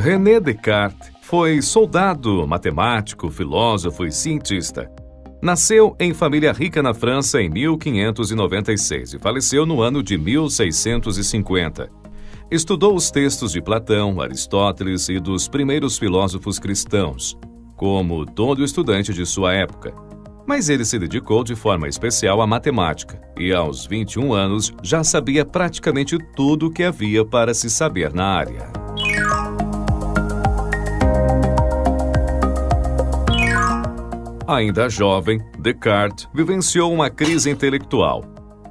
René Descartes foi soldado, matemático, filósofo e cientista. Nasceu em família rica na França em 1596 e faleceu no ano de 1650. Estudou os textos de Platão, Aristóteles e dos primeiros filósofos cristãos, como todo estudante de sua época. Mas ele se dedicou de forma especial à matemática e, aos 21 anos, já sabia praticamente tudo o que havia para se saber na área. Ainda jovem, Descartes vivenciou uma crise intelectual.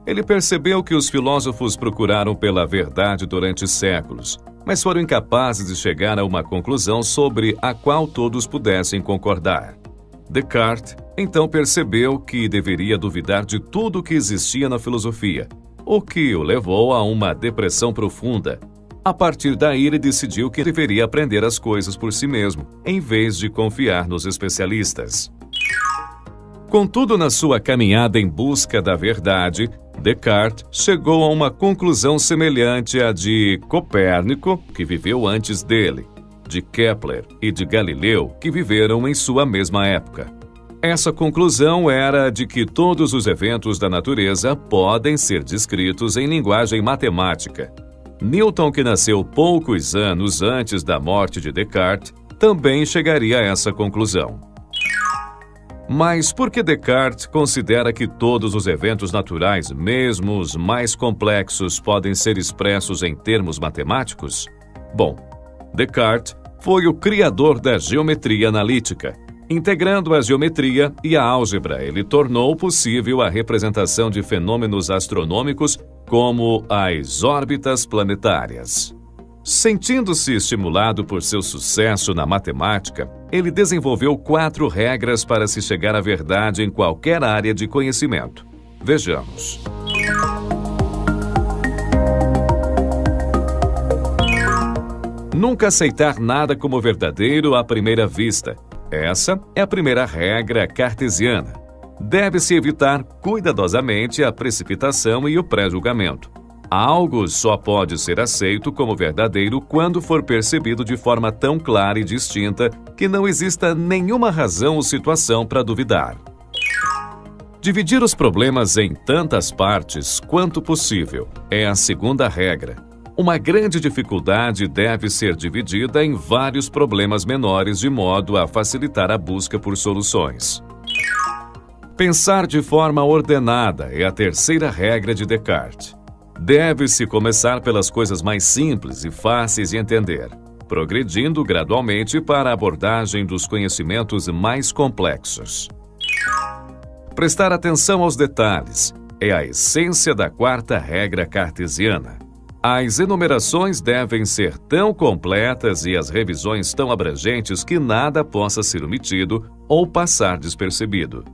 Ele percebeu que os filósofos procuraram pela verdade durante séculos, mas foram incapazes de chegar a uma conclusão sobre a qual todos pudessem concordar. Descartes então percebeu que deveria duvidar de tudo o que existia na filosofia, o que o levou a uma depressão profunda. A partir daí, ele decidiu que deveria aprender as coisas por si mesmo, em vez de confiar nos especialistas. Contudo, na sua caminhada em busca da verdade, Descartes chegou a uma conclusão semelhante à de Copérnico, que viveu antes dele, de Kepler e de Galileu, que viveram em sua mesma época. Essa conclusão era de que todos os eventos da natureza podem ser descritos em linguagem matemática. Newton, que nasceu poucos anos antes da morte de Descartes, também chegaria a essa conclusão. Mas por que Descartes considera que todos os eventos naturais, mesmo os mais complexos, podem ser expressos em termos matemáticos? Bom, Descartes foi o criador da geometria analítica. Integrando a geometria e a álgebra, ele tornou possível a representação de fenômenos astronômicos como as órbitas planetárias. Sentindo-se estimulado por seu sucesso na matemática, ele desenvolveu 4 regras para se chegar à verdade em qualquer área de conhecimento. Vejamos. Nunca aceitar nada como verdadeiro à primeira vista. Essa é a primeira regra cartesiana. Deve-se evitar cuidadosamente a precipitação e o pré-julgamento. Algo só pode ser aceito como verdadeiro quando for percebido de forma tão clara e distinta que não exista nenhuma razão ou situação para duvidar. Dividir os problemas em tantas partes quanto possível é a segunda regra. Uma grande dificuldade deve ser dividida em vários problemas menores de modo a facilitar a busca por soluções. Pensar de forma ordenada é a terceira regra de Descartes. Deve-se começar pelas coisas mais simples e fáceis de entender, progredindo gradualmente para a abordagem dos conhecimentos mais complexos. Prestar atenção aos detalhes é a essência da quarta regra cartesiana. As enumerações devem ser tão completas e as revisões tão abrangentes que nada possa ser omitido ou passar despercebido.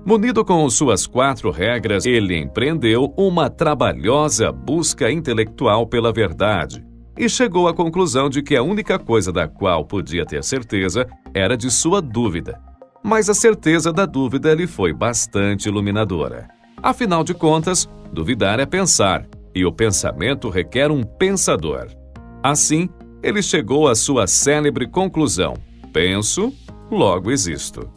Munido com suas 4 regras, ele empreendeu uma trabalhosa busca intelectual pela verdade e chegou à conclusão de que a única coisa da qual podia ter certeza era de sua dúvida. Mas a certeza da dúvida lhe foi bastante iluminadora. Afinal de contas, duvidar é pensar, e o pensamento requer um pensador. Assim, ele chegou à sua célebre conclusão: penso, logo existo.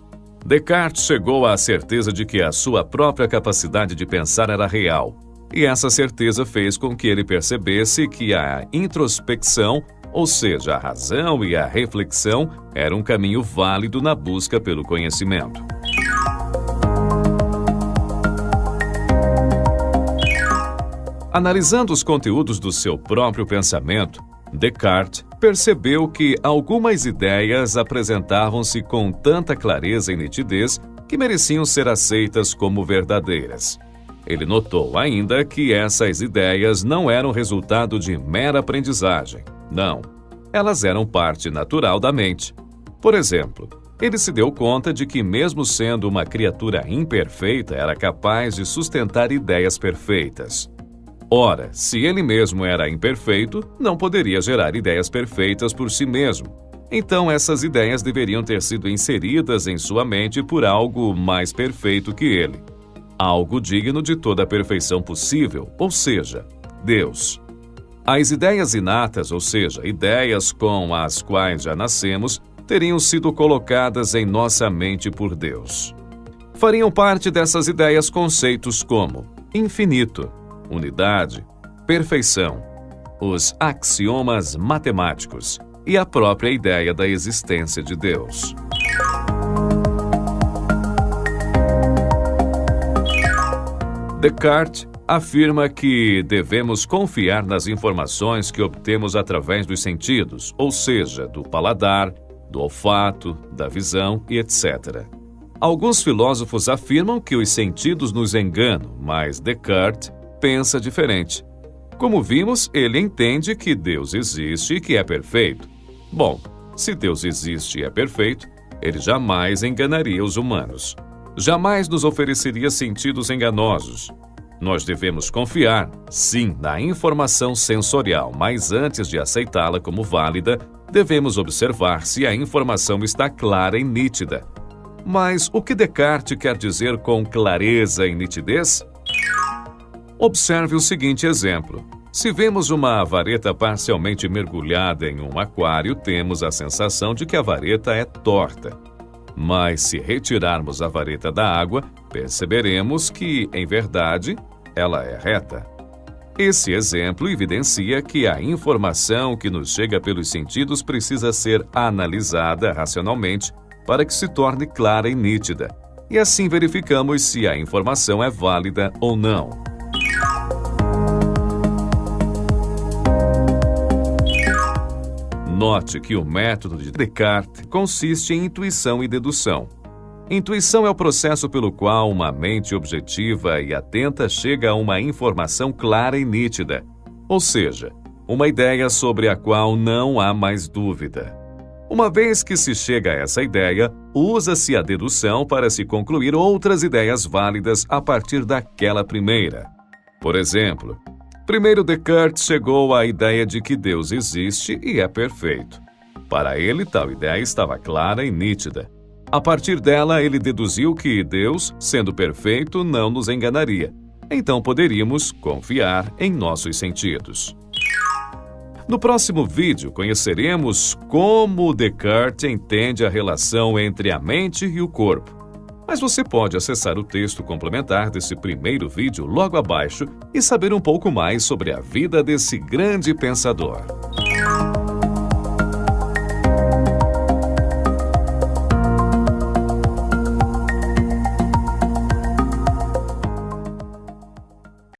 Descartes chegou à certeza de que a sua própria capacidade de pensar era real, e essa certeza fez com que ele percebesse que a introspecção, ou seja, a razão e a reflexão, era um caminho válido na busca pelo conhecimento. Analisando os conteúdos do seu próprio pensamento, Descartes percebeu que algumas ideias apresentavam-se com tanta clareza e nitidez que mereciam ser aceitas como verdadeiras. Ele notou ainda que essas ideias não eram resultado de mera aprendizagem. Não, elas eram parte natural da mente. Por exemplo, ele se deu conta de que, mesmo sendo uma criatura imperfeita, era capaz de sustentar ideias perfeitas. Ora, se ele mesmo era imperfeito, não poderia gerar ideias perfeitas por si mesmo. Então, essas ideias deveriam ter sido inseridas em sua mente por algo mais perfeito que ele. Algo digno de toda a perfeição possível, ou seja, Deus. As ideias inatas, ou seja, ideias com as quais já nascemos, teriam sido colocadas em nossa mente por Deus. Fariam parte dessas ideias conceitos como infinito, unidade, perfeição, os axiomas matemáticos e a própria ideia da existência de Deus. Descartes afirma que devemos confiar nas informações que obtemos através dos sentidos, ou seja, do paladar, do olfato, da visão e etc. Alguns filósofos afirmam que os sentidos nos enganam, mas Descartes pensa diferente. Como vimos, ele entende que Deus existe e que é perfeito. Bom, se Deus existe e é perfeito, ele jamais enganaria os humanos. Jamais nos ofereceria sentidos enganosos. Nós devemos confiar, sim, na informação sensorial, mas antes de aceitá-la como válida, devemos observar se a informação está clara e nítida. Mas o que Descartes quer dizer com clareza e nitidez? Observe o seguinte exemplo. Se vemos uma vareta parcialmente mergulhada em um aquário, temos a sensação de que a vareta é torta. Mas se retirarmos a vareta da água, perceberemos que, em verdade, ela é reta. Esse exemplo evidencia que a informação que nos chega pelos sentidos precisa ser analisada racionalmente para que se torne clara e nítida, e assim verificamos se a informação é válida ou não. Note que o método de Descartes consiste em intuição e dedução. Intuição é o processo pelo qual uma mente objetiva e atenta chega a uma informação clara e nítida, ou seja, uma ideia sobre a qual não há mais dúvida. Uma vez que se chega a essa ideia, usa-se a dedução para se concluir outras ideias válidas a partir daquela primeira. Por exemplo, primeiro Descartes chegou à ideia de que Deus existe e é perfeito. Para ele, tal ideia estava clara e nítida. A partir dela, ele deduziu que Deus, sendo perfeito, não nos enganaria. Então poderíamos confiar em nossos sentidos. No próximo vídeo, conheceremos como Descartes entende a relação entre a mente e o corpo. Mas você pode acessar o texto complementar desse primeiro vídeo logo abaixo e saber um pouco mais sobre a vida desse grande pensador.